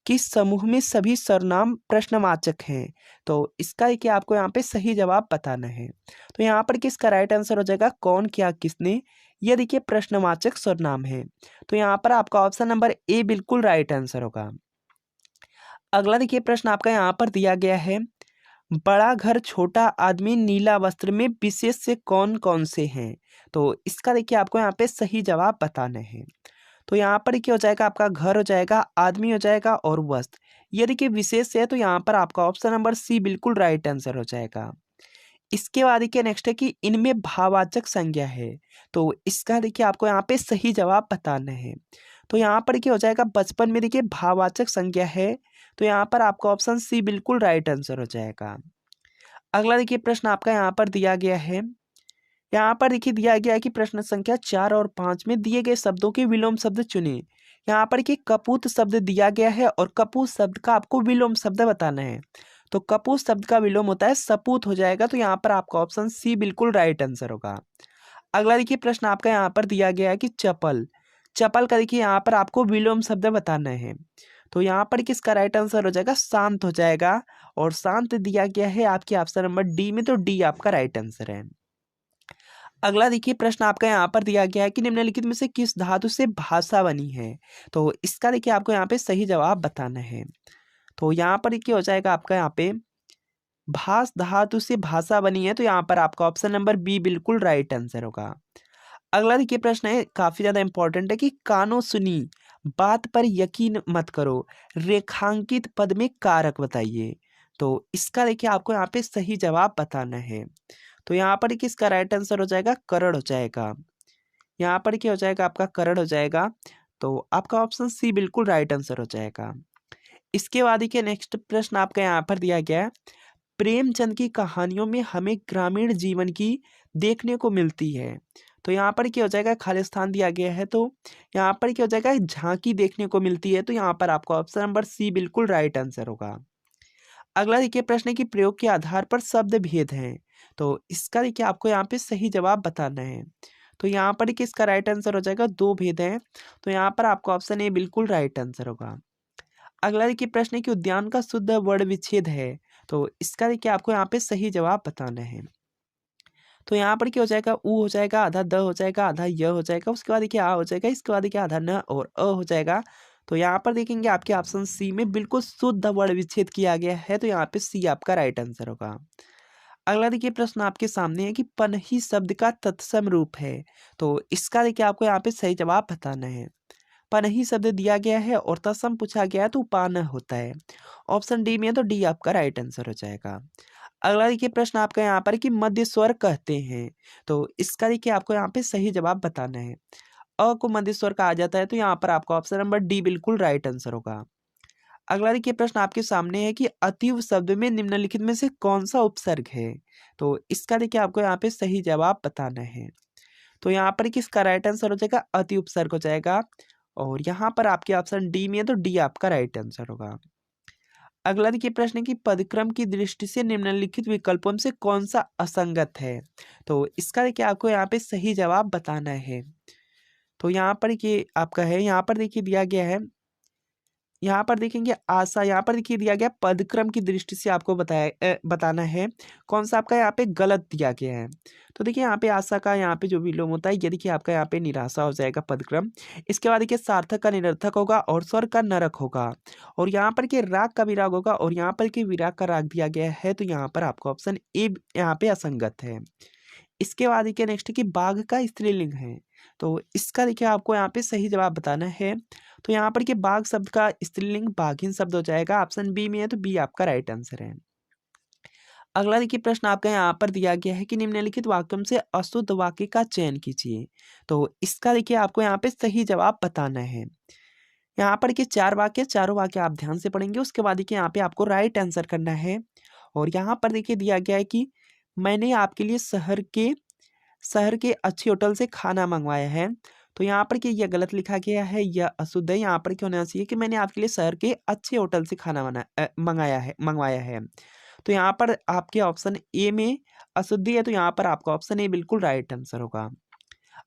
किस समूह में सभी सर्वनाम प्रश्नवाचक हैं? तो इसका देखिए आपको यहाँ पे सही जवाब बताना है। तो यहाँ पर किसका राइट आंसर हो जाएगा कौन, क्या, किसने। यह देखिए प्रश्नवाचक सर्वनाम है। तो यहाँ पर आपका ऑप्शन नंबर ए बिल्कुल राइट आंसर होगा। अगला देखिए प्रश्न आपका यहाँ पर दिया गया है, बड़ा घर छोटा आदमी नीला वस्त्र में विशेष से कौन कौन से हैं? तो इसका देखिए आपको यहाँ पे सही जवाब बताना है। तो यहाँ पर क्या हो जाएगा, आपका घर हो जाएगा, आदमी हो जाएगा और वस्त्र। ये देखिए विशेष है, तो यहाँ पर आपका ऑप्शन नंबर सी बिल्कुल राइट आंसर हो जाएगा। इसके बाद देखिए नेक्स्ट है कि इनमें भाववाचक संज्ञा है। तो इसका देखिए आपको यहाँ पे सही जवाब बताना है। तो यहाँ पर क्या हो जाएगा, बचपन में देखिए भाववाचक संज्ञा है। तो यहाँ पर आपका ऑप्शन सी बिल्कुल राइट आंसर हो जाएगा। अगला देखिए प्रश्न आपका यहाँ पर दिया गया है। यहाँ पर देखिए दिया गया है कि प्रश्न संख्या 4 और 5 में दिए गए शब्दों के विलोम शब्द चुनें। यहाँ पर कि कपूत शब्द दिया गया है और कपूत शब्द का आपको विलोम शब्द बताना है। तो कपूत शब्द का विलोम होता है सपूत हो जाएगा। तो यहाँ पर आपका ऑप्शन सी बिल्कुल राइट आंसर होगा। अगला देखिए प्रश्न आपका यहाँ पर दिया गया है कि चपल। चपल का देखिए यहाँ पर आपको विलोम शब्द बताना है। तो यहाँ पर किसका राइट आंसर हो जाएगा, शांत हो जाएगा। और शांत दिया गया है आपके ऑप्शन नंबर डी में, तो डी आपका राइट आंसर है। अगला देखिए प्रश्न आपका यहाँ पर दिया गया है कि निम्नलिखित में से किस धातु से भाषा बनी है? तो इसका देखिए आपको यहाँ पे सही जवाब बताना है। तो यहाँ पर क्या हो जाएगा आपका, यहाँ पे भास धातु से भाषा बनी है। तो यहाँ पर आपका ऑप्शन नंबर बी बिल्कुल राइट आंसर होगा। अगला देखिए प्रश्न है, काफी ज्यादा इंपॉर्टेंट है कि कानो सुनी बात पर यकीन मत करो, रेखांकित पद में कारक बताइए। तो इसका देखिए आपको यहाँ पे सही जवाब बताना है। तो यहाँ पर किसका राइट आंसर हो जाएगा, करण हो जाएगा। यहाँ पर क्या हो जाएगा, आपका करण हो जाएगा। तो आपका ऑप्शन सी बिल्कुल राइट आंसर हो जाएगा। इसके बाद देखिए नेक्स्ट प्रश्न आपका यहाँ पर दिया गया है, प्रेमचंद की कहानियों में हमें ग्रामीण जीवन की देखने को मिलती है। तो यहाँ पर क्या हो जाएगा, खालिस्तान दिया गया है। तो यहाँ पर क्या हो जाएगा, झांकी देखने को मिलती है। तो यहाँ पर आपका ऑप्शन नंबर सी बिल्कुल राइट आंसर होगा। अगला देखिए प्रश्न है कि प्रयोग के आधार पर शब्द भेद हैं। तो इसका देखिए आपको यहाँ पे सही जवाब बताना है। तो यहाँ पर देखिए इसका राइट आंसर हो जाएगा, दो भेद हैं। तो यहाँ पर आपका ऑप्शन ए बिल्कुल राइट आंसर होगा। अगला देखिए प्रश्न है कि उद्यान का शुद्ध वर्ण विच्छेद है। तो इसका देखिए आपको यहाँ पे सही जवाब बताना है। तो यहाँ पर क्या हो जाएगा, ऊ हो जाएगा, आधा द हो जाएगा, आधा य हो जाएगा, उसके बाद देखिए आ हो जाएगा, इसके बाद देखिए आधा न और अ हो जाएगा। तो यहाँ पर देखेंगे आपके ऑप्शन सी में बिल्कुल शुद्ध वर्ण विच्छेद किया गया है। तो यहाँ पे सी आपका राइट आंसर होगा। अगला देखिए प्रश्न आपके सामने है कि पनही शब्द का तत्सम रूप है। तो इसका देखिए आपको यहाँ पे सही जवाब बताना है। पनही शब्द दिया गया है और तत्सम पूछा गया है, तो पान होता है। ऑप्शन डी में है, तो डी आपका राइट आंसर हो जाएगा। अगला देखिए प्रश्न आपका यहाँ पर कि मध्य स्वर कहते हैं। तो इसका देखिए आपको यहाँ पे सही जवाब बताना है। अ को मध्य स्वर कहा जाता है। तो यहाँ पर आपका ऑप्शन नंबर डी बिल्कुल राइट आंसर होगा। अगला देखिए प्रश्न आपके सामने है कि अतीव शब्द में निम्नलिखित में से कौन सा उपसर्ग है? तो इसका देखिए आपको यहाँ पे सही जवाब बताना है। तो यहाँ पर किसका राइट आंसर हो जाएगा, अति उपसर्ग हो जाएगा। और यहाँ पर आपके ऑप्शन डी में है, तो डी आपका राइट आंसर होगा। अगला देखिए प्रश्न है कि पदक्रम की दृष्टि से निम्नलिखित विकल्पों में से कौन सा असंगत है? तो इसका देखिए आपको यहाँ पे सही जवाब बताना है। तो यहाँ पर ये आपका है, यहाँ पर देखिए दिया गया है, यहाँ पर देखेंगे आशा, यहाँ पर देखिए दिया गया पदक्रम की दृष्टि से आपको बताना है कौन सा आपका यहाँ पे गलत दिया गया है। तो देखिए यहाँ पे आशा का यहाँ पे जो विलोम होता है, ये देखिए आपका यहाँ पे निराशा हो जाएगा पदक्रम। इसके बाद देखिए सार्थक का निरर्थक होगा और स्वर का नरक होगा। और यहाँ पर के राग का विराग होगा और यहाँ पर के विराग का राग दिया गया है। तो यहाँ पर आपका ऑप्शन ए यहाँ पे असंगत है। इसके बाद देखिए नेक्स्ट कि बाघ का स्त्रीलिंग है। तो इसका देखिए आपको यहाँ पे सही जवाब बताना है। तो यहाँ पर कि बाघ शब्द का स्त्रीलिंग बाघिन शब्द हो जाएगा। ऑप्शन बी में है, तो बी आपका राइट आंसर है। अगला देखिए प्रश्न आपका यहाँ पर दिया गया है कि निम्नलिखित वाक्यों से अशुद्ध वाक्य का चयन कीजिए। तो इसका देखिए आपको यहाँ पे सही जवाब बताना है। यहाँ पर के चार वाक्य, चारों वाक्य आप ध्यान से पढ़ेंगे। उसके बाद देखिए यहाँ पे आपको राइट आंसर करना है। और यहाँ पर देखिए दिया गया है कि मैंने आपके लिए शहर के अच्छे होटल से खाना मंगवाया है। तो यहाँ पर कि यह गलत लिखा गया है, यह अशुद्ध है। यहाँ पर क्या होना चाहिए कि मैंने आपके लिए शहर के अच्छे होटल से खाना मंगवाया है। तो यहाँ पर आपके ऑप्शन ए में अशुद्धि है। तो यहाँ पर आपका ऑप्शन ए बिल्कुल राइट आंसर होगा।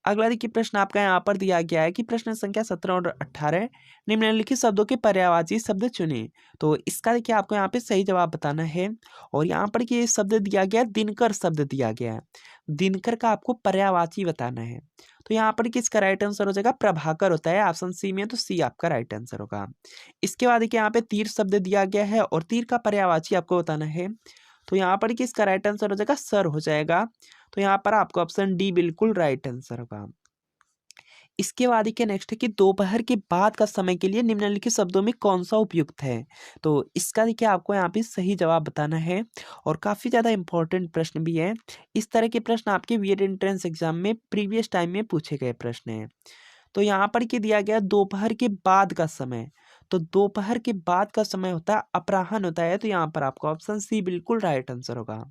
अगला देखिए प्रश्न आपका यहाँ पर दिया गया है कि प्रश्न संख्या 17 और 18 निम्नलिखित शब्दों के पर्यायवाची शब्द चुने। तो इसका देखिए आपको यहाँ पे सही जवाब बताना है। और यहाँ पर ये शब्द दिया गया है, दिनकर शब्द दिया गया है। दिनकर का आपको पर्यायवाची बताना है। तो यहाँ पर किसका राइट आंसर हो जाएगा? प्रभाकर होता है ऑप्शन सी में, तो सी आपका राइट आंसर होगा। इसके बाद देखिए यहाँ पे तीर शब्द दिया गया है और तीर का पर्यायवाची आपको बताना है। तो यहाँ पर किसका राइट आंसर हो जाएगा? सर हो जाएगा। तो यहाँ पर आपको ऑप्शन डी बिल्कुल राइट आंसर होगा। इसके बाद देखिए नेक्स्ट है कि दोपहर के बाद का समय के लिए निम्नलिखित शब्दों में कौन सा उपयुक्त है। तो इसका देखिए आपको यहाँ पे सही जवाब बताना है और काफ़ी ज़्यादा इंपॉर्टेंट प्रश्न भी है। इस तरह के प्रश्न आपके बीएड एंट्रेंस एग्जाम में प्रीवियस टाइम में पूछे गए प्रश्न हैं। तो यहाँ पर क्या दिया गया? दोपहर के बाद का समय। तो दोपहर के बाद का समय होता है अपराह्न होता है, तो यहाँ पर आपका ऑप्शन सी बिल्कुल राइट आंसर होगा।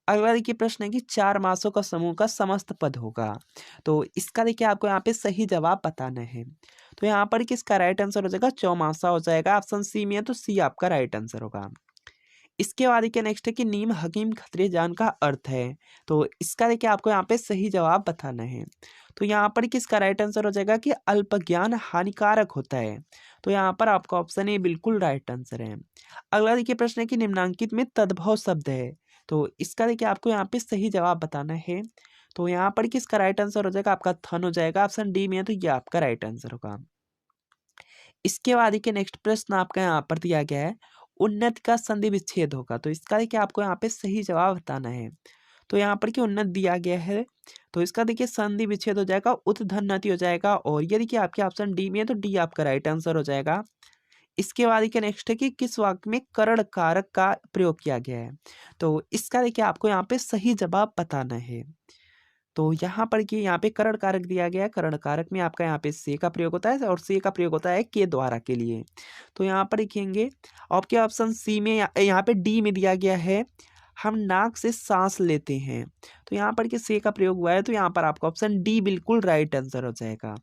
अगला देखिए प्रश्न है कि 4 मासों का समूह का समस्त पद होगा। तो इसका देखिए आपको यहाँ पे सही जवाब बताना है। तो यहाँ पर किसका राइट आंसर हो जाएगा? चौमासा हो जाएगा। ऑप्शन सी में है, तो सी आपका राइट आंसर होगा। इसके बाद देखिए नेक्स्ट है कि नीम हकीम खतरे जान का अर्थ है। तो इसका देखिए आपको यहाँ पे सही जवाब बताना है। तो यहाँ पर किसका राइट आंसर हो जाएगा कि अल्प ज्ञान हानिकारक होता है। तो यहाँ पर आपका ऑप्शन ए बिल्कुल राइट आंसर है। अगला देखिए प्रश्न है कि निम्नांकित में तद्भव शब्द है। तो इसका देखिए आपको यहाँ पे सही जवाब बताना है। तो यहाँ पर किसका राइट आंसर हो जाएगा? आपका थन हो जाएगा। ऑप्शन डी में है, तो ये आपका राइट आंसर होगा। इसके बाद देखिए नेक्स्ट प्रश्न आपका यहाँ पर दिया गया है, उन्नत का संधि विच्छेद होगा। तो इसका देखिए आपको यहाँ पे सही जवाब बताना है। तो यहाँ पर क्या उन्नत दिया गया है, तो इसका देखिए संधि विच्छेद हो जाएगा, उत्धन्नति हो जाएगा। और ये देखिए आपके ऑप्शन डी में है, तो डी आपका राइट आंसर हो जाएगा। इसके बाद देखिए नेक्स्ट है कि किस वाक्य में करण कारक का प्रयोग किया गया है। तो इसका देखिए आपको यहाँ पे सही जवाब बताना है। तो यहाँ पर कि यहाँ पे करण कारक दिया गया है। करण कारक में आपका यहाँ पे से का प्रयोग होता है और से का प्रयोग होता है के द्वारा के लिए। तो यहाँ पर लिखेंगे आपके ऑप्शन सी में यहाँ पे डी में दिया गया है, हम नाक से सांस लेते हैं। तो यहाँ पर कि से का प्रयोग हुआ है, तो यहाँ पर आपका ऑप्शन डी बिल्कुल राइट आंसर हो जाएगा।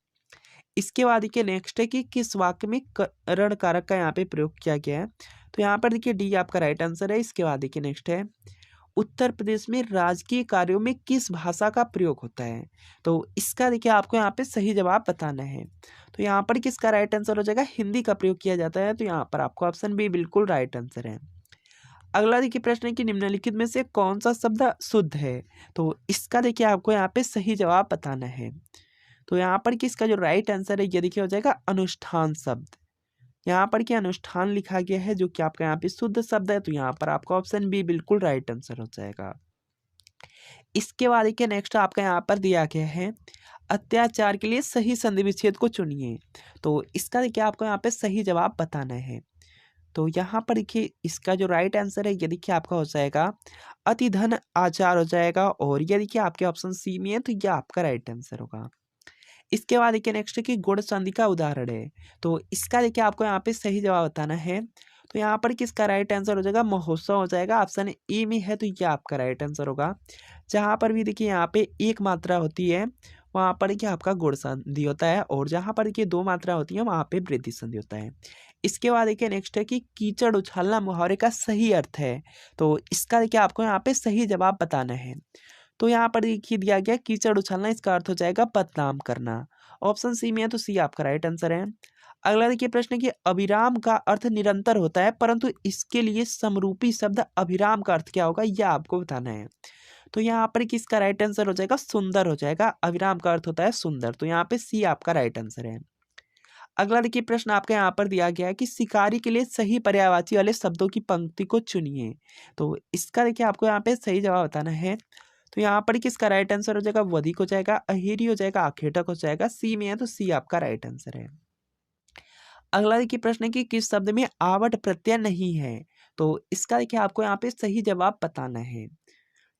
इसके बाद देखिए नेक्स्ट है कि किस वाक्य में करण कारक का यहाँ पे प्रयोग किया गया है। तो यहाँ पर देखिए डी आपका राइट आंसर है। इसके बाद देखिए नेक्स्ट है, उत्तर प्रदेश में राजकीय कार्यों में किस भाषा का प्रयोग होता है। तो इसका देखिए आपको यहाँ पे सही जवाब बताना है। तो यहाँ पर किसका राइट आंसर हो जाएगा? हिंदी का प्रयोग किया जाता है। तो यहाँ पर आपको ऑप्शन बी बिल्कुल राइट आंसर है। अगला देखिए प्रश्न है कि निम्नलिखित में से कौन सा शब्द शुद्ध है। तो इसका देखिए आपको यहाँ पे सही जवाब बताना है। तो यहाँ पर किसका जो राइट आंसर है, ये देखिए हो जाएगा अनुष्ठान शब्द। यहाँ पर क्या अनुष्ठान लिखा गया है, जो कि आपका यहाँ पे शुद्ध शब्द है। तो यहाँ पर आपका ऑप्शन बी बिल्कुल राइट आंसर हो जाएगा। इसके बाद देखिए नेक्स्ट आपका यहाँ पर दिया गया है, अत्याचार के लिए सही संधि विच्छेद को चुनिए। तो इसका देखिए आपको यहाँ पे सही जवाब बताना है। तो यहाँ पर देखिए इसका जो राइट आंसर है, ये देखिए आपका हो जाएगा अति धन आचार हो जाएगा। और ये देखिए आपके ऑप्शन सी में है, तो ये आपका राइट आंसर होगा। इसके बाद देखिए नेक्स्ट है कि गुण संधि का उदाहरण है। तो इसका देखिए आपको यहाँ पे सही जवाब बताना है। तो यहाँ पर किसका राइट आंसर हो जाएगा? महोत्सव हो जाएगा। ऑप्शन ए में है, तो ये आपका राइट आंसर होगा। जहाँ पर भी देखिए यहाँ पे एक मात्रा होती है, वहाँ पर देखिए आपका गुण संधि होता है। और जहाँ पर देखिए दो मात्रा होती है, वहाँ पे वृद्धि संधि होता है। इसके बाद देखिए नेक्स्ट है कि कीचड़ उछालना मुहावरे का सही अर्थ है। तो इसका देखिए आपको यहाँ पे सही जवाब बताना है। तो यहाँ पर देखिए दिया गया कीचड़ उछालना, इसका अर्थ हो जाएगा बदनाम करना। ऑप्शन सी में है, तो सी आपका राइट आंसर है। अगला देखिए प्रश्न कि अभिराम का अर्थ निरंतर होता है, परंतु इसके लिए समरूपी शब्द अभिराम का अर्थ क्या होगा, यह आपको बताना है। तो यहाँ पर किसका राइट आंसर हो जाएगा? सुंदर हो जाएगा। अभिराम का अर्थ होता है सुंदर। तो यहाँ पे सी आपका राइट आंसर है। अगला देखिए प्रश्न आपका यहाँ पर दिया गया है कि शिकारी के लिए सही पर्यायवाची वाले शब्दों की पंक्ति को चुनिए। तो इसका देखिए आपको यहाँ पे सही जवाब बताना है। तो यहाँ पर किसका राइट आंसर हो जाएगा? वधिक हो जाएगा, अहिरी हो जाएगा, आखेटक हो जाएगा। सी में है, तो सी आपका राइट आंसर है। अगला देखिए प्रश्न है कि किस शब्द में आवट प्रत्यय नहीं है। तो इसका देखिए आपको यहाँ पे सही जवाब बताना है।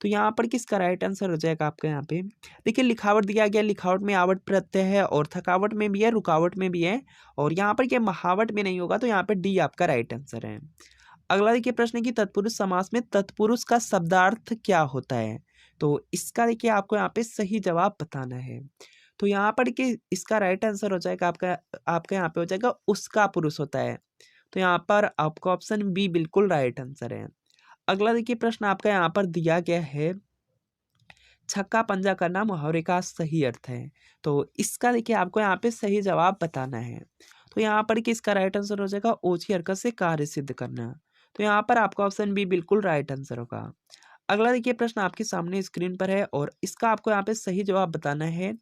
तो यहाँ पर किसका राइट आंसर हो जाएगा आपका यहाँ पे? देखिए लिखावट दिया गया, लिखावट में आवट प्रत्यय है और थकावट में भी है, रुकावट में भी है। और यहाँ पर क्या महावट में नहीं होगा, तो यहाँ पे डी आपका राइट आंसर है। अगला देखिए प्रश्न है कि तत्पुरुष समास में तत्पुरुष का शब्दार्थ क्या होता है। तो इसका देखिए आपको यहाँ पे सही जवाब बताना है। तो यहाँ पर कि इसका राइट आंसर हो जाएगा आपका आपका यहाँ पे हो जाएगा उसका पुरुष होता है। तो यहाँ पर आपका ऑप्शन बी बिल्कुल राइट आंसर है। अगला देखिए प्रश्न आपका यहाँ पर दिया गया है, छक्का पंजा करना मुहावरे का सही अर्थ है। तो इसका देखिए आपको यहाँ पे सही जवाब बताना है। तो यहाँ पर कि इसका राइट आंसर हो जाएगा ओछी हरकत से कार्य सिद्ध करना। तो यहाँ पर आपका ऑप्शन बी बिल्कुल राइट आंसर होगा। अगला देखिए प्रश्न आपके सामने स्क्रीन पर है और इसका आपको यहाँ पे सही जवाब बताना है।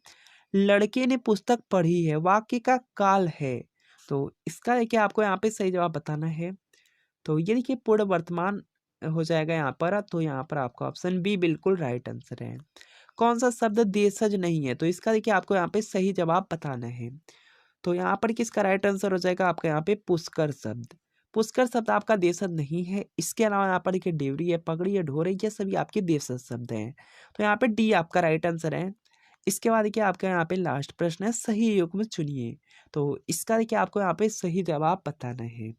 लड़के ने पुस्तक पढ़ी है, वाक्य का काल है। तो इसका देखिए आपको यहाँ पे सही जवाब बताना है। तो ये देखिए पूर्ण वर्तमान हो जाएगा यहाँ पर। तो यहाँ पर आपका ऑप्शन बी बिल्कुल राइट आंसर है। कौन सा शब्द देशज नहीं है? तो इसका देखिए आपको यहाँ पे सही जवाब बताना है। तो यहाँ पर किसका राइट आंसर हो जाएगा आपका यहाँ पे पुष्कर शब्द। पुष्कर शब्द आपका देशज नहीं है। इसके अलावा यहाँ पर देखिए डेवरी है, पगड़ी है, ढोरे, ये सभी आपके देशज शब्द हैं। तो यहाँ पे डी आपका राइट आंसर है। इसके बाद देखिए आपका यहाँ पे लास्ट प्रश्न है, सही युग्म चुनिए। तो इसका देखिए आपको यहाँ पे सही जवाब बताना है।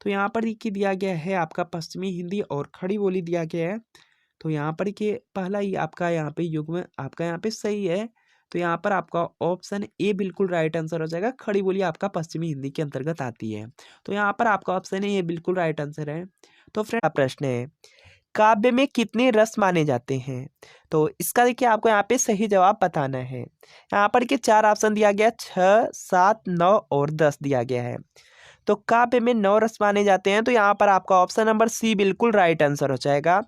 तो यहाँ पर देखिए दिया गया है आपका पश्चिमी हिंदी और खड़ी बोली दिया गया है। तो यहाँ पर देखिए पहला ही आपका यहाँ पे युग्म आपका यहाँ पे सही है। तो यहाँ पर आपका ऑप्शन ए बिल्कुल राइट आंसर हो जाएगा। खड़ी बोली आपका पश्चिमी हिंदी के अंतर्गत आती है। तो यहाँ पर आपका ऑप्शन ए ये बिल्कुल राइट आंसर है। तो फ्रेंड प्रश्न है, काव्य में कितने रस माने जाते हैं? तो इसका देखिए आपको यहाँ पे सही जवाब बताना है। यहाँ पर के 4 ऑप्शन दिया गया, 6, 7, 9 और 10 दिया गया है। तो काव्य में 9 रस माने जाते हैं। तो यहाँ पर आपका ऑप्शन नंबर सी बिल्कुल राइट आंसर हो जाएगा।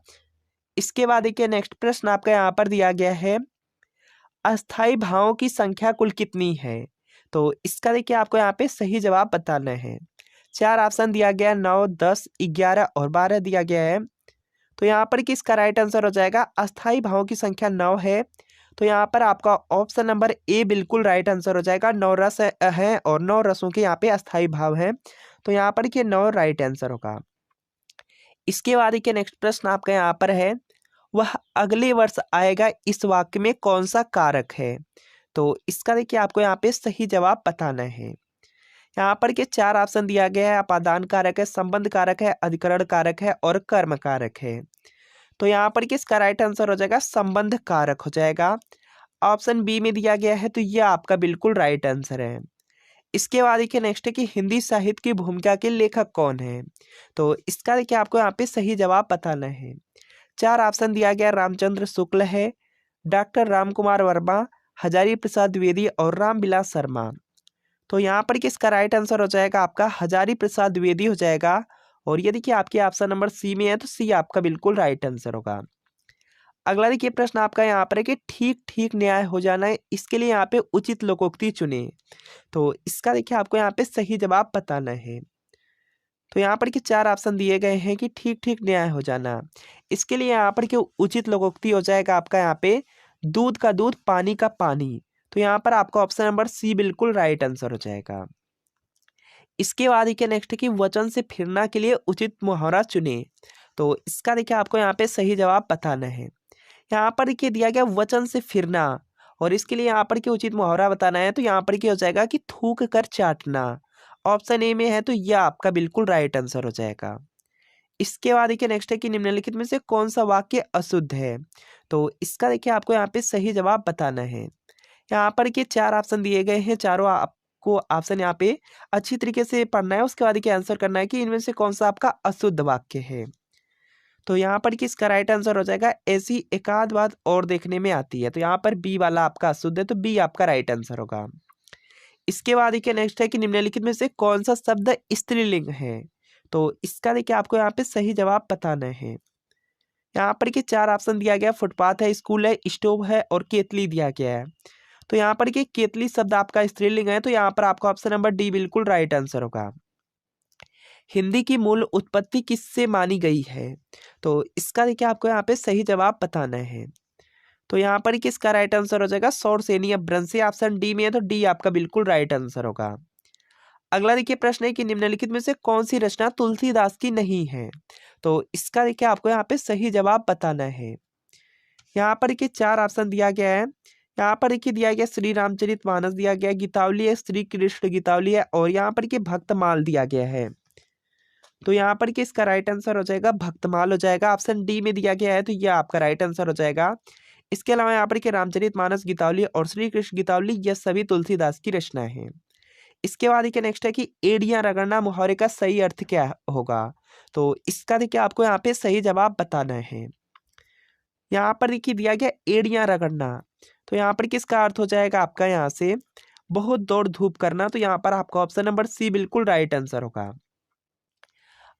इसके बाद देखिए नेक्स्ट प्रश्न आपका यहाँ पर दिया गया है, अस्थाई भावों की संख्या कुल कितनी है? तो इसका देखिए आपको यहाँ पे सही जवाब बताना है। 4 ऑप्शन दिया गया, 9, 10, 11 और 12 दिया गया है। तो यहाँ पर किसका राइट आंसर हो जाएगा? अस्थाई भावों की संख्या 9 है। तो यहाँ पर आपका ऑप्शन नंबर ए बिल्कुल राइट आंसर हो जाएगा। 9 रस है और 9 रसों के यहाँ पे अस्थाई भाव है। तो यहाँ पर के 9 राइट आंसर होगा। इसके बाद के नेक्स्ट प्रश्न आपका यहाँ पर है, वह अगले वर्ष आएगा, इस वाक्य में कौन सा कारक है? तो इसका देखिए आपको यहाँ पे सही जवाब बताना है। यहाँ पर के 4 ऑप्शन दिया गया है, अपादान कारक है, संबंध कारक है, अधिकरण कारक है और कर्म कारक है। तो यहाँ पर किसका राइट आंसर हो जाएगा? संबंध कारक हो जाएगा। ऑप्शन बी में दिया गया है। तो यह आपका बिल्कुल राइट आंसर है। इसके बाद देखिए नेक्स्ट है कि हिंदी साहित्य की भूमिका के लेखक कौन है? तो इसका देखिए आपको यहाँ पे सही जवाब बताना है। 4 ऑप्शन दिया गया, रामचंद्र शुक्ल है, डॉक्टर राम कुमार वर्मा, हजारी प्रसाद द्विवेदी और रामविलास शर्मा। तो यहाँ पर किसका राइट आंसर हो जाएगा? आपका हजारी प्रसाद द्विवेदी हो जाएगा। और ये देखिए आपके ऑप्शन नंबर सी में है। तो सी आपका बिल्कुल राइट आंसर होगा। अगला देखिए प्रश्न आपका यहाँ पर है कि ठीक ठीक न्याय हो जाना है, इसके लिए यहाँ पे उचित लोकोक्ति चुने। तो इसका देखिए आपको यहाँ पे सही जवाब बताना है। तो यहाँ पर के 4 ऑप्शन दिए गए हैं कि ठीक ठीक न्याय हो जाना। इसके लिए यहाँ पर के उचित लोकोक्ति हो जाएगा आपका यहाँ पे, दूध का दूध, पानी का पानी। तो यहाँ पर आपका ऑप्शन नंबर सी बिल्कुल राइट आंसर हो जाएगा। इसके बाद देखिए नेक्स्ट है कि वचन से फिरना के लिए उचित मुहावरा चुने। तो इसका देखिए आपको यहाँ पे सही जवाब बताना है। यहाँ पर देखिए दिया गया वचन से फिरना और इसके लिए यहाँ पर के उचित मुहावरा बताना है। तो यहाँ पर क्या हो जाएगा कि थूक कर चाटना। ऑप्शन ए में है। तो यह आपका बिल्कुल राइट आंसर हो जाएगा। इसके बाद देखिए नेक्स्ट है कि निम्नलिखित में से कौन सा वाक्य अशुद्ध है? तो इसका देखिए आपको यहाँ पे सही जवाब बताना है। यहाँ पर के 4 ऑप्शन दिए गए हैं, चारों आपको ऑप्शन यहाँ पे अच्छी तरीके से पढ़ना है। उसके बाद देखिए आंसर करना है कि इनमें से कौन सा आपका अशुद्ध वाक्य है। तो यहाँ पर किसका राइट आंसर हो जाएगा? ऐसी एकाध बात और देखने में आती है। तो यहाँ पर बी वाला आपका अशुद्ध है। तो बी आपका राइट आंसर होगा। इसके बाद देखिए नेक्स्ट है कि निम्नलिखित में से कौन सा शब्द स्त्रीलिंग है? तो इसका देखिए आपको यहाँ पे सही जवाब बताना है। यहाँ पर के 4 ऑप्शन दिया गया, फुटपाथ है, स्कूल है, स्टोव है और केतली दिया गया है। तो यहाँ पर के केतली शब्द आपका स्त्रीलिंग है। तो यहाँ पर आपका ऑप्शन नंबर डी बिल्कुल राइट आंसर होगा। हिंदी की मूल उत्पत्ति किससे मानी गई है? तो इसका देखिए आपको यहाँ पे सही जवाब बताना है। तो यहाँ पर किसका राइट आंसर हो जाएगा? शौरसेनी अपभ्रंशी। ऑप्शन डी में है। तो डी आपका बिल्कुल राइट आंसर होगा। अगला देखिए प्रश्न है कि निम्नलिखित में से कौन सी रचना तुलसीदास की नहीं है? तो इसका देखिए आपको यहाँ पे सही जवाब बताना है। यहाँ पर देखिए 4 ऑप्शन दिया गया है। यहाँ पर देखिए दिया गया श्री रामचरितमानस दिया गया, गीतावली है, श्री कृष्ण गीतावली है और यहाँ पर के भक्तमाल दिया गया है। तो यहाँ पर के इसका राइट आंसर हो जाएगा भक्तमाल हो जाएगा। ऑप्शन डी में दिया गया है। तो यह आपका राइट आंसर हो जाएगा। इसके अलावा यहाँ पर के रामचरितमानस, गीतावली और श्री कृष्ण गीतावली यह सभी तुलसीदास की रचना है। इसके बाद देखिए नेक्स्ट है कि एड़ियां रगड़ना मुहावरे का सही अर्थ क्या होगा? तो इसका देखिए आपको यहाँ पे सही जवाब बताना है। यहाँ पर देखिए दिया गया एड़ियां रगड़ना, तो यहाँ पर किसका अर्थ हो जाएगा आपका यहाँ से बहुत दौड़ धूप करना। तो यहाँ पर आपका ऑप्शन नंबर सी बिल्कुल राइट आंसर होगा।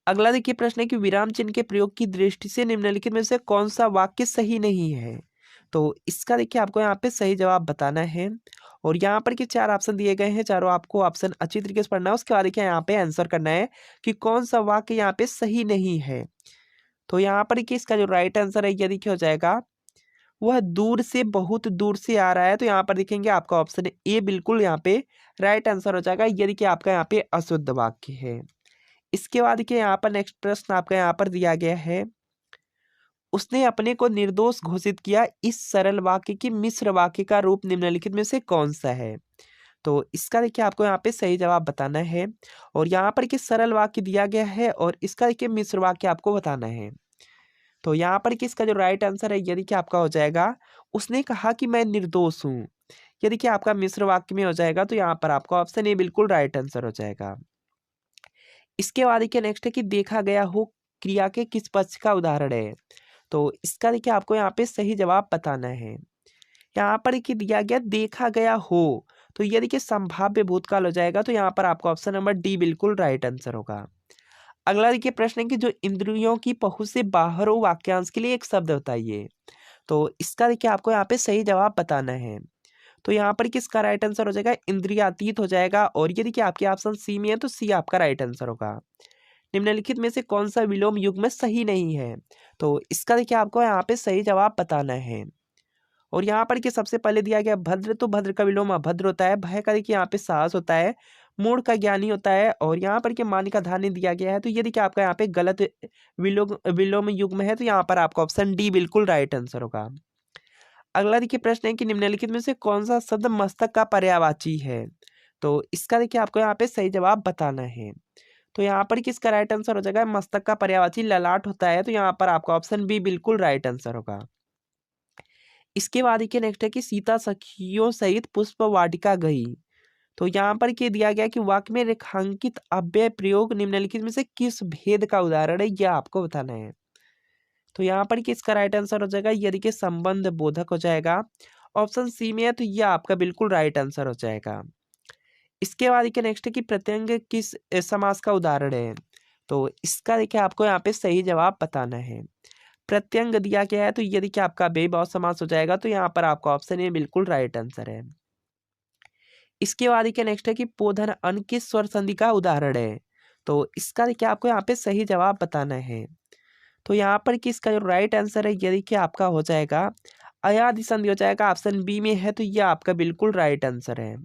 अगला देखिए प्रश्न है कि विराम चिन्ह के प्रयोग की दृष्टि से निम्नलिखित में से कौन सा वाक्य सही नहीं है। तो इसका देखिए आपको यहाँ पे सही जवाब बताना है और यहाँ पर के 4 ऑप्शन दिए गए हैं, चारों आपको ऑप्शन अच्छी तरीके से पढ़ना है। उसके बाद देखिए यहाँ पे आंसर करना है कि कौन सा वाक्य यहाँ पे सही नहीं है। तो यहाँ पर देखिए इसका जो राइट आंसर है यह देखिए हो जाएगा वह दूर से बहुत दूर से आ रहा है। तो यहाँ पर देखेंगे आपका ऑप्शन ए बिल्कुल यहाँ पे राइट आंसर हो जाएगा, यदि कि आपका यहाँ पे अशुद्ध वाक्य है। इसके बाद देखिए यहाँ पर नेक्स्ट प्रश्न आपका यहाँ पर दिया गया है, उसने अपने को निर्दोष घोषित किया, इस सरल वाक्य की मिश्र वाक्य का रूप निम्नलिखित में से कौन सा है। तो इसका देखिए आपको यहाँ पे सही जवाब बताना है और यहाँ पर किस सरल वाक्य दिया गया है और इसका देखिए मिश्र वाक्य आपको बताना है। तो यहाँ पर किसका जो राइट आंसर है यदि कि आपका हो जाएगा उसने कहा कि मैं निर्दोष हूँ, यदि कि आपका मिश्र वाक्य में हो जाएगा तो यहाँ पर आपका ऑप्शन ए बिल्कुल राइट आंसर हो जाएगा। इसके बाद देखिए नेक्स्ट है कि देखा गया हो क्रिया के किस पक्ष का उदाहरण है। तो इसका देखिए आपको यहाँ पे सही जवाब बताना है। यहाँ पर कि दिया गया देखा गया हो, तो ये देखिए संभाव्य भूतकाल हो जाएगा। तो यहाँ पर आपका ऑप्शन नंबर डी बिल्कुल राइट आंसर होगा। अगला देखिए प्रश्न है कि जो इंद्रियों की पहुंच से बाहर हो वाक्यांश के लिए एक शब्द बताइए। तो इसका देखिए आपको यहाँ पे सही जवाब बताना है। तो यहाँ पर किसका राइट आंसर हो जाएगा इंद्रियातीत हो जाएगा और ये देखिए आपके ऑप्शन सी में है तो सी आपका राइट आंसर होगा। निम्नलिखित में से कौन सा विलोम युग में सही नहीं है। तो इसका देखिए आपको यहाँ पे सही जवाब बताना है और यहाँ पर कि सबसे पहले दिया गया भद्र, तो भद्र का विलोम अभद्र होता है। भय का देखिए यहाँ पे साहस होता है। मूढ़ का ज्ञानी होता है और यहाँ पर कि मान्य का धान्य दिया गया है। तो ये देखिए आपका यहाँ पे गलत विलोम युग में है। तो यहाँ पर आपका ऑप्शन डी बिल्कुल राइट आंसर होगा। अगला देखिए प्रश्न है कि निम्नलिखित में से कौन सा शब्द मस्तक का पर्यायवाची है। तो इसका देखिए आपको यहाँ पे सही जवाब बताना है। तो यहाँ पर किसका राइट आंसर हो जाएगा मस्तक का पर्यायवाची ललाट होता है। तो यहाँ पर आपका ऑप्शन बी बिल्कुल राइट आंसर होगा। इसके बाद देखिए नेक्स्ट है कि सीता सखियों सहित पुष्प वाटिका गई। तो यहाँ पर क्या दिया गया कि वाक्य में रेखांकित अव्यय प्रयोग निम्नलिखित में से किस भेद का उदाहरण है यह आपको बताना है। तो यहाँ पर किसका राइट आंसर हो जाएगा यदि के संबंध बोधक हो जाएगा। ऑप्शन सी में है तो यह आपका बिल्कुल राइट आंसर हो जाएगा। इसके बाद देखिए नेक्स्ट है कि प्रत्यंग किस समास का उदाहरण है। तो इसका देखिए आपको यहाँ पे सही जवाब बताना है। प्रत्यंग दिया गया है तो ये देखिए आपका बेभाव समास हो जाएगा। तो यहाँ पर आपका ऑप्शन ए बिल्कुल राइट आंसर है। इसके बाद देखिए नेक्स्ट है कि पोधन अन किस स्वर संधि का उदाहरण है। तो इसका देखिए आपको यहाँ पे सही जवाब बताना है। तो यहाँ पर किसका जो राइट आंसर है ये देखिए आपका हो जाएगा अयादि संधि हो जाएगा। ऑप्शन बी में है तो ये आपका बिल्कुल राइट आंसर है।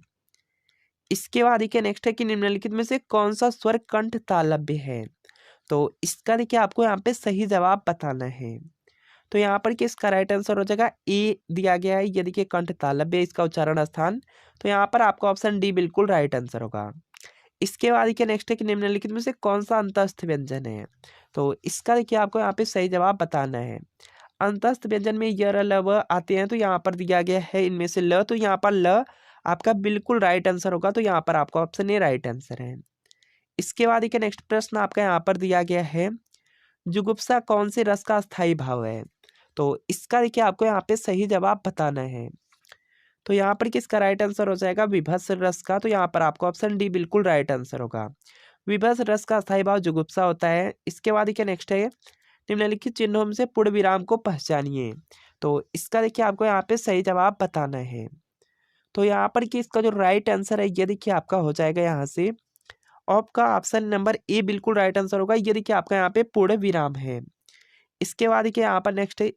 इसके बाद देखिए नेक्स्ट है कि निम्नलिखित में से कौन सा स्वर कंठ तालव्य है। तो इसका देखिए आपको यहाँ पे सही जवाब बताना है। तो यहाँ पर किसका राइट आंसर हो जाएगा ए दिया गया है यदि कि कंठ तालव्य इसका उच्चारण स्थान। तो यहाँ पर आपका ऑप्शन डी बिल्कुल राइट आंसर होगा। इसके बाद देखिए नेक्स्ट है कि निम्नलिखित में से कौन सा अंतस्थ व्यंजन है। तो इसका देखिए आपको यहाँ पे सही जवाब बताना है। अंतस्थ व्यंजन में य र ल व आते हैं। तो यहाँ पर दिया गया है इनमें से ल, तो यहाँ पर ल आपका बिल्कुल राइट आंसर होगा। तो यहाँ पर आपका ऑप्शन ए राइट आंसर है। इसके बाद देखिए नेक्स्ट प्रश्न आपका यहाँ पर दिया गया है जुगुप्सा कौन से रस का स्थायी भाव है। तो इसका देखिए आपको यहाँ पे सही जवाब बताना है। तो यहाँ पर किसका राइट आंसर हो जाएगा विभत्स रस का। तो यहाँ पर आपको ऑप्शन डी बिल्कुल राइट आंसर होगा। विभत्स रस का स्थायी भाव जुगुप्सा होता है। इसके बाद देखिए नेक्स्ट है निम्नलिखित चिन्हों में से पूर्ण विराम को पहचानिए। तो इसका देखिए आपको यहाँ पे सही जवाब बताना है। तो यहाँ पर कि इसका जो राइट आंसर है ये देखिए आपका हो जाएगा यहाँ से आपका ऑप्शन नंबर ए बिल्कुल राइट आंसर होगा। ये देखिए आपका यहाँ पे पूर्ण विराम है। इसके बाद देखिए यहाँ पर नेक्स्ट है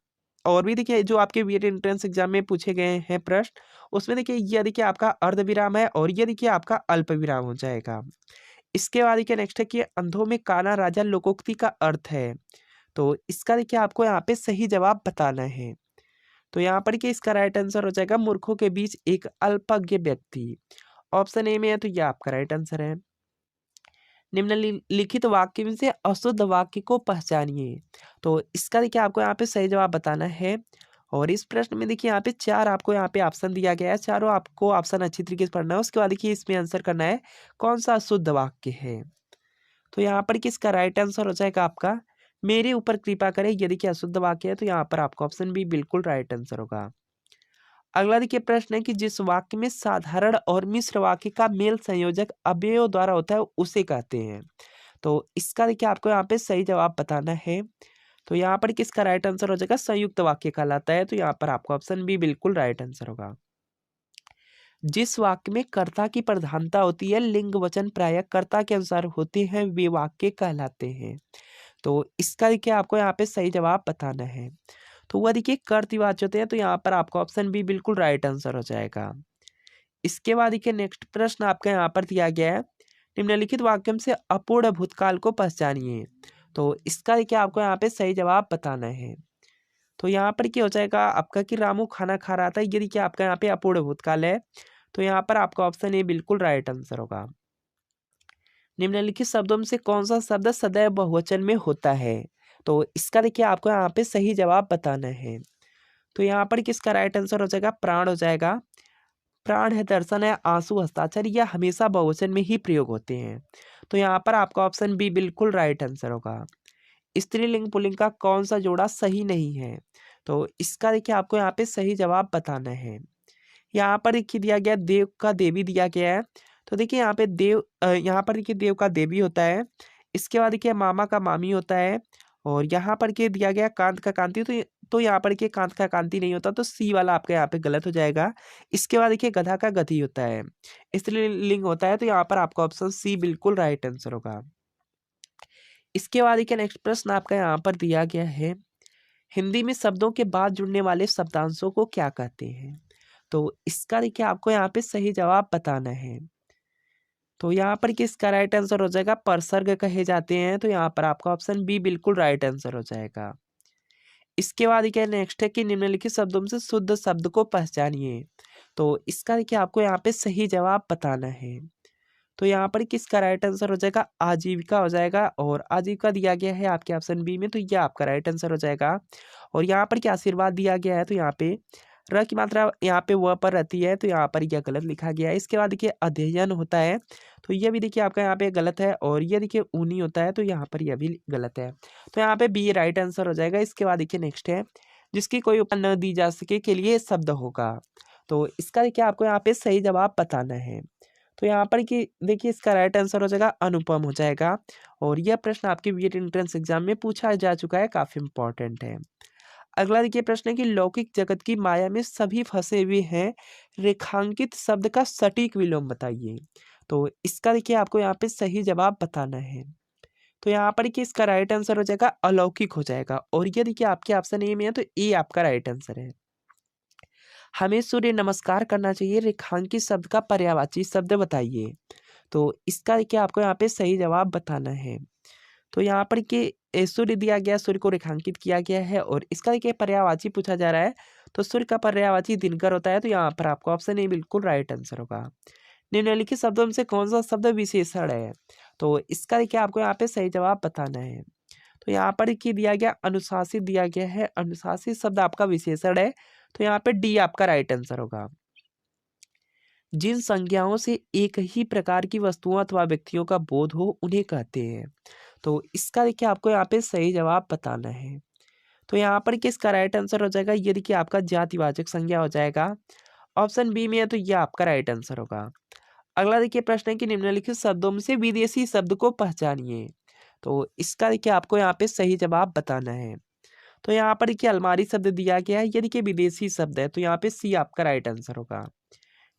और भी देखिए जो आपके बीएड एंट्रेंस एग्जाम में पूछे गए हैं प्रश्न उसमें देखिए ये देखिए आपका अर्ध विराम है और ये देखिए आपका अल्प विराम हो जाएगा। इसके बाद देखिए नेक्स्ट है कि अंधों में काना राजा लोकोक्ति का अर्थ है। तो इसका देखिए आपको यहाँ पे सही जवाब बताना है। तो यहाँ पर कि इसका राइट आंसर हो जाएगा मूर्खों के बीच एक अल्पज्ञ व्यक्ति। ऑप्शन ए में है तो यह आपका राइट आंसर है। निम्नलिखित वाक्य में से अशुद्ध वाक्य को पहचानिए। तो इसका देखिए आपको यहाँ पे सही जवाब बताना है और इस प्रश्न में देखिए यहाँ पे 4 आपको यहाँ पे ऑप्शन दिया गया है। चारों आपको ऑप्शन अच्छी तरीके से पढ़ना है। उसके बाद देखिए इसमें आंसर करना है कौन सा अशुद्ध वाक्य है। तो यहाँ पर किसका राइट आंसर हो जाएगा आपका मेरे ऊपर कृपा करें ये देखिए अशुद्ध वाक्य है, तो यहाँ पर आपका ऑप्शन बी बिल्कुल राइट आंसर होगा। अगला देखिए प्रश्न है कि जिस वाक्य में साधारण और मिश्र वाक्य का मेल संयोजक अवयव द्वारा होता है उसे कहते हैं। तो इसका देखिए आपको यहाँ पे सही जवाब बताना है। तो यहाँ पर किसका राइट आंसर हो जाएगा, संयुक्त वाक्य कहलाता है, तो यहाँ पर आपका ऑप्शन बी बिल्कुल राइट आंसर होगा। जिस वाक्य में कर्ता की प्रधानता होती है, लिंग वचन प्रायः कर्ता के अनुसार होते हैं, वे वाक्य कहलाते हैं। तो इसका देखिए आपको यहाँ पे सही जवाब बताना है। तो वह देखिए कर्तवाची होते हैं, तो यहाँ पर आपका ऑप्शन बी बिल्कुल राइट आंसर हो जाएगा। इसके बाद देखिए नेक्स्ट प्रश्न आपका यहाँ पर दिया गया है, निम्नलिखित वाक्य से अपूर्ण भूतकाल को पहचानिए। तो इसका देखिए आपको यहाँ पे सही जवाब बताना है। तो यहाँ पर क्या हो जाएगा आपका कि रामू खाना खा रहा था, ये देखिए आपका यहाँ पे अपूर्ण भूतकाल है, तो यहाँ पर आपका ऑप्शन ए बिल्कुल राइट आंसर होगा। निम्नलिखित शब्दों में से कौन सा शब्द सदैव बहुवचन में होता है। तो इसका देखिए आपको यहाँ पे सही जवाब बताना है। तो यहाँ पर किसका राइट आंसर हो जाएगा, प्राण हो जाएगा। प्राण है, दर्शन है, आंसू, हस्ताक्षर, यह हमेशा बहुवचन में ही प्रयोग होते हैं। तो यहाँ पर आपका ऑप्शन बी बिल्कुल राइट आंसर होगा। स्त्रीलिंग पुल्लिंग का कौन सा जोड़ा सही नहीं है। तो इसका देखिए आपको यहाँ पे सही जवाब बताना है। यहाँ पर देखिए दिया गया देव का देवी दिया गया है, तो देखिए यहाँ पे देव यहाँ पर देखिए देव का देवी होता है। इसके बाद देखिए मामा का मामी होता है, और यहाँ पर के दिया गया कांत का कांति, तो यहाँ पर के कांत का कांति नहीं होता, तो सी वाला आपका यहाँ पे गलत हो जाएगा। इसके बाद देखिए गधा का गधी होता है, स्त्रीलिंग होता है, तो यहाँ पर आपका ऑप्शन सी बिल्कुल राइट आंसर होगा। इसके बाद देखिए नेक्स्ट प्रश्न आपका यहाँ पर दिया गया है, हिंदी में शब्दों के बाद जुड़ने वाले शब्दांशों को क्या कहते हैं। तो इसका देखिए आपको यहाँ पे सही जवाब बताना है। तो यहाँ पर किसका राइट आंसर हो जाएगा, परसर्ग कहे जाते हैं, तो यहाँ पर आपका ऑप्शन बी बिल्कुल राइट आंसर हो जाएगा। इसके बाद क्या नेक्स्ट है कि निम्नलिखित शब्दों में से शुद्ध शब्द को पहचानिए। तो इसका देखिए आपको यहाँ पे सही जवाब बताना है। तो यहाँ पर किसका राइट आंसर हो जाएगा, आजीविका हो जाएगा, और आजीविका दिया गया है आपके ऑप्शन बी में, तो यह आपका राइट आंसर हो जाएगा। और यहाँ पर क्या आशीर्वाद दिया गया है, तो यहाँ पे र की मात्रा यहाँ पे व पर रहती है, तो यहाँ पर यह गलत लिखा गया है। इसके बाद देखिए अध्ययन होता है, तो यह भी देखिए आपका यहाँ पे गलत है, और ये देखिए ऊनी होता है, तो यहाँ पर यह भी गलत है, तो यहाँ पे बी राइट आंसर हो जाएगा। इसके बाद देखिए नेक्स्ट है, जिसकी कोई उपमा न दी जा सके के लिए शब्द होगा। तो इसका देखिए आपको यहाँ पे सही जवाब बताना है। तो यहाँ पर कि देखिए इसका राइट आंसर हो जाएगा अनुपम हो जाएगा, और यह प्रश्न आपके बीएड एंट्रेंस एग्जाम में पूछा जा चुका है, काफी इंपॉर्टेंट है। अगला देखिए प्रश्न है कि लौकिक जगत की माया में सभी फंसे हुए हैं, रेखांकित शब्द का सटीक विलोम बताइए। तो इसका देखिए आपको यहाँ पे सही जवाब बताना है। तो यहाँ पर कि इसका राइट आंसर हो जाएगा अलौकिक हो जाएगा, और ये देखिए आपके ऑप्शन ए में है, तो ए आपका राइट आंसर है। हमें सूर्य नमस्कार करना चाहिए, रेखांकित शब्द का पर्यायवाची शब्द बताइए। तो इसका देखिए आपको यहाँ पे सही जवाब बताना है। तो यहाँ पर कि सूर्य दिया गया, सूर्य को रेखांकित किया गया है, और इसका देखिए पर्यायवाची पूछा जा रहा है, तो सूर्य का पर्यायवाची दिनकर होता है, तो यहाँ पर आपको ऑप्शन ए बिल्कुल राइट आंसर होगा। निम्नलिखित शब्दों में से कौन सा शब्द विशेषण है। तो इसका देखिए आपको यहाँ पे सही जवाब बताना है। तो यहाँ पर कि दिया गया अनुशासित दिया गया है, अनुशासित शब्द आपका विशेषण है, तो यहाँ पे डी आपका राइट आंसर होगा। जिन संज्ञाओं से एक ही प्रकार की वस्तुओं अथवा व्यक्तियों का बोध हो उन्हें कहते हैं। तो इसका देखिए आपको यहाँ पे सही जवाब बताना है। तो यहाँ पर किसका राइट आंसर हो जाएगा, ये देखिए आपका जातिवाचक संज्ञा हो जाएगा। ऑप्शन बी में है, तो यह आपका राइट आंसर होगा। अगला देखिए प्रश्न है कि निम्नलिखित शब्दों में से विदेशी शब्द को पहचानिए। तो इसका देखिए आपको यहाँ पे सही जवाब बताना है। तो यहाँ पर देखिए अलमारी शब्द दिया गया है, ये देखिए विदेशी शब्द है, तो यहाँ पे सी आपका राइट आंसर होगा।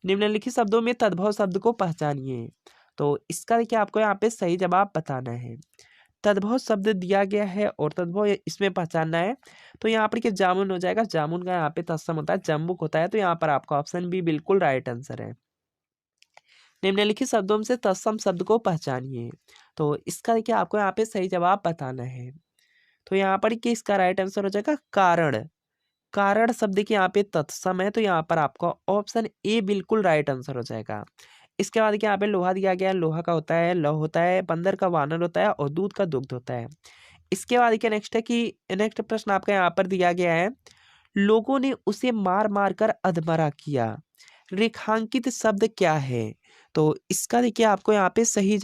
निम्नलिखित शब्दों में तद्भव शब्द को पहचानिए। तो इसका देखिए आपको यहाँ पे सही जवाब बताना है। तद्भव शब्द दिया गया है, और तद्भव इसमें पहचानना है, तो यहाँ पर क्या जामुन हो जाएगा। जामुन का यहाँ पे तत्सम होता है, जम्बुक होता है, तो यहाँ पर आपका ऑप्शन बी बिल्कुल राइट आंसर है। निम्नलिखित शब्दों में से तत्सम शब्द को पहचानिए। तो इसका देखिए आपको यहाँ पे सही जवाब बताना है। तो यहाँ पर कि इसका राइट आंसर हो जाएगा कारण। कारण शब्द के यहाँ पे तत्सम है, तो यहाँ पर आपका ऑप्शन ए बिल्कुल राइट आंसर हो जाएगा। इसके बाद यहाँ पे लोहा दिया गया है, लोहा का होता है लौह होता है, बंदर का वानर होता है, और दूध का दुग्ध होता है। इसके बाद क्या नेक्स्ट है कि नेक्स्ट प्रश्न आपका यहाँ पर दिया गया है, लोगों ने उसे मार मार कर अधमरा किया, रेखांकित शब्द क्या है। तो इसका देखिए आपको यहाँ पे सही